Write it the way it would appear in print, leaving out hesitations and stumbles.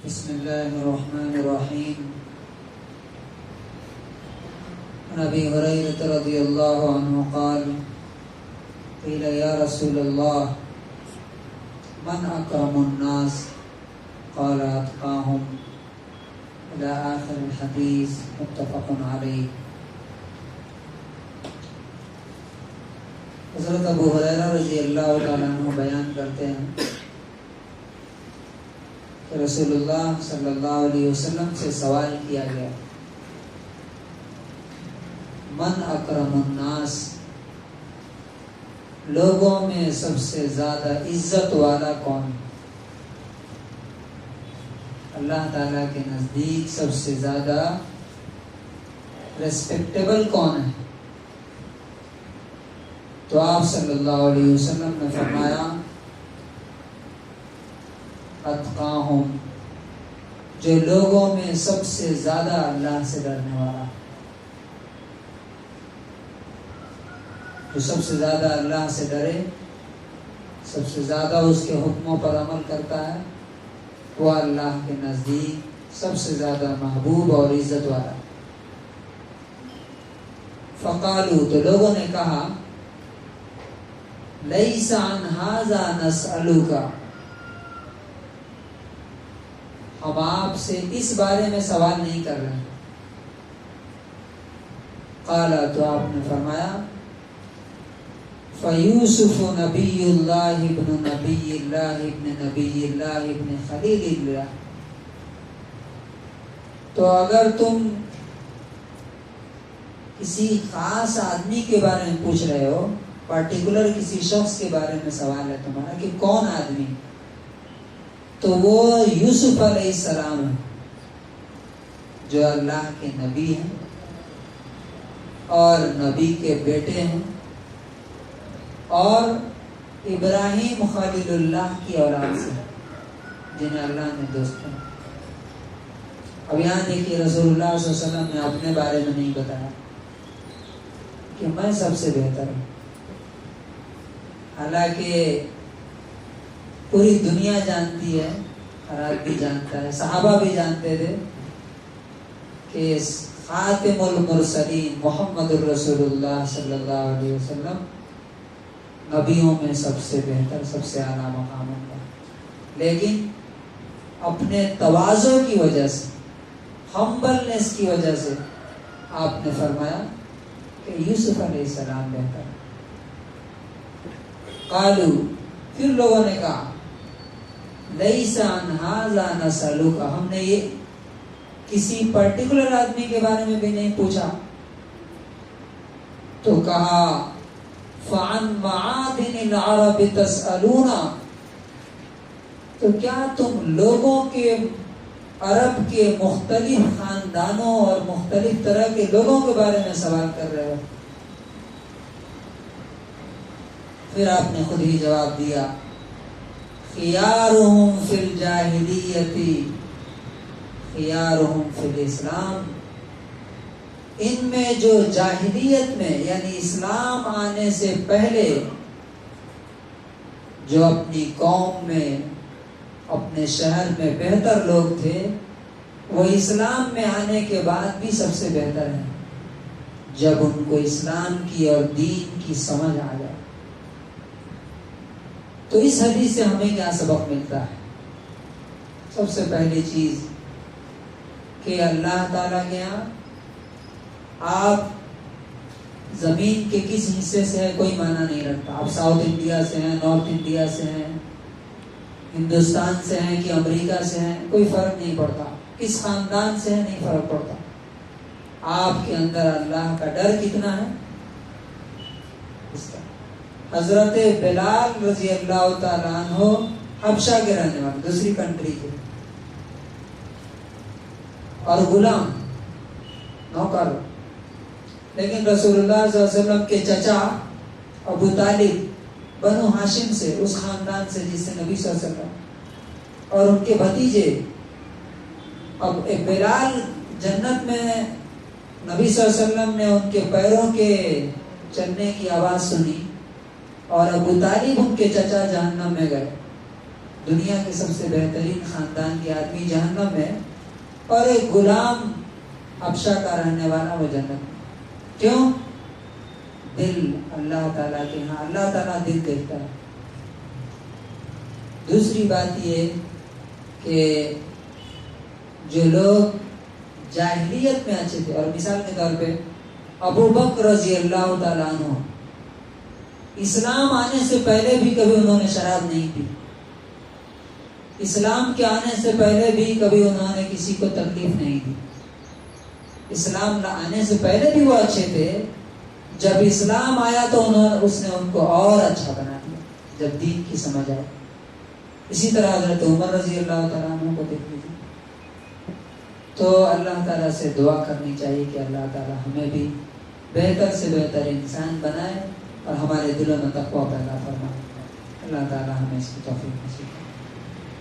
بسم الله الرحمن الرحيم. عن أبي هريرة رضي الله عنه قال قيل يا رسول الله من أكرم الناس قال أتقاهم إلى آخر الحديث متفق عليه. حضرت ابو ہریرہ رضی اللہ تعالیٰ عنہ بیان کرتے ہیں کہ رسول اللہ صلی اللہ علیہ وسلم سے سوال کیا گیا، من اکرم الناس، لوگوں میں سب سے زیادہ عزت والا کون ہے؟ اللہ تعالیٰ کے نزدیک سب سے زیادہ ریسپیکٹیبل کون ہے؟ تو آپ صلی اللہ علیہ وسلم نے فرمایا اتقاہم، جو لوگوں میں سب سے زیادہ اللہ سے ڈرنے والا، جو سب سے زیادہ اللہ سے ڈرے، سب سے زیادہ اس کے حکموں پر عمل کرتا ہے، وہ اللہ کے نزدیک سب سے زیادہ محبوب اور عزت والا۔ فقالوا، تو لوگوں نے کہا لیس عن ھذا نسألک، ہم آپ سے اس بارے میں سوال نہیں کر رہے ہیں۔ قال، تو آپ نے فرمایا فیوسف نبی اللہ ابن نبی اللہ ابن نبی اللہ ابن خلیل اللہ، تو اگر تم کسی خاص آدمی کے بارے میں پوچھ رہے ہو، پارٹیکولر کسی شخص کے بارے میں سوال ہے تمہارا کہ کون آدمی، تو وہ یوسف علیہ السلام ہے، جو اللہ کے نبی ہیں اور نبی کے بیٹے ہیں، اور ابراہیم خلیل اللہ کی اولاد سے، جنہیں اللہ نے دوست کیا۔ اب یہاں دیکھیے رسول اللہ صلی اللہ علیہ وسلم نے اپنے بارے میں نہیں بتایا کہ میں سب سے بہتر ہوں، حالانکہ پوری دنیا جانتی ہے، ہر آدمی جانتا ہے، صحابہ بھی جانتے تھے کہ خاتم المرسلین محمد الرسول اللہ صلی اللہ علیہ وسلم نبیوں میں سب سے بہتر، سب سے اعلیٰ مقام ہوگا، لیکن اپنے تواضع کی وجہ سے، ہمبلنس کی وجہ سے آپ نے فرمایا کہ یوسف علیہ السلام بہتر۔ قالو، پھر لوگوں نے کہا لیس عن ھذا نسألک، ہم نے یہ کسی پرٹیکولر آدمی کے بارے میں بھی نہیں پوچھا۔ تو کہا فعن معادن العرب تسألون، تو کیا تم لوگوں کے، عرب کے مختلف خاندانوں اور مختلف طرح کے لوگوں کے بارے میں سوال کر رہے ہو؟ پھر آپ نے خود ہی جواب دیا خیارہم فی الجاہلیت خیارہم فی الاسلام، ان میں جو جاہلیت میں یعنی اسلام آنے سے پہلے جو اپنی قوم میں، اپنے شہر میں بہتر لوگ تھے، وہ اسلام میں آنے کے بعد بھی سب سے بہتر ہیں، جب ان کو اسلام کی اور دین کی سمجھ آ جائے۔ تو اس حدیث سے ہمیں کیا سبق ملتا ہے؟ سب سے پہلی چیز کہ اللہ تعالیٰ کے یہاں آپ زمین کے کس حصے سے ہیں کوئی معنی نہیں رکھتا، آپ ساؤتھ انڈیا سے ہیں، نارتھ انڈیا سے ہیں، ہندوستان سے ہیں کہ امریکہ سے ہیں، کوئی فرق نہیں پڑتا، کس خاندان سے ہیں نہیں فرق پڑتا، آپ کے اندر اللہ کا ڈر کتنا ہے اس کا۔ حضرت بلال رضی اللہ تعالیٰ عنہ حبشہ کے رہنے والے، دوسری کنٹری کے، اور غلام، نوکر، لیکن رسول اللہ صلی اللہ علیہ وسلم کے چچا ابو طالب بنو ہاشم سے، اس خاندان سے جس سے نبی صلی اللہ علیہ وسلم، اور ان کے بھتیجے۔ اب بلال جنت میں نبی صلی اللہ علیہ وسلم نے ان کے پیروں کے چلنے کی آواز سنی، اور ابو طالب ان کے چچا جہنم میں گئے۔ دنیا کے سب سے بہترین خاندان کے آدمی جہنم میں، اور ایک غلام حبشہ کا رہنے والا وہ جنت میں. کیوں؟ دل اللہ تعالیٰ کے ہاں، اللہ تعالیٰ دل دیکھتا ہے. دوسری بات یہ کہ جو لوگ جاہلیت میں اچھے تھے، اور مثال کے طور پہ ابو بکر رضی اللہ تعالیٰ عنہ، اسلام آنے سے پہلے بھی کبھی انہوں نے شراب نہیں پی. اسلام کے آنے سے پہلے بھی کبھی انہوں نے کسی کو تکلیف نہیں دی. اسلام آنے سے پہلے بھی وہ اچھے تھے. جب اسلام آیا تو اس نے ان کو اور اچھا بنا دیا جب دین کی سمجھ آئی. اسی طرح حضرت عمر رضی اللہ تعالیٰ عنہ کو دیکھ لیجیے. تو اللہ تعالیٰ سے دعا کرنی چاہیے کہ اللہ تعالیٰ ہمیں بھی بہتر سے بہتر انسان بنائے اور ہمارے دلوں میں تقویٰ پیدا فرمائے. اللہ تعالیٰ ہمیں اس کی توفیق نصیب کرے.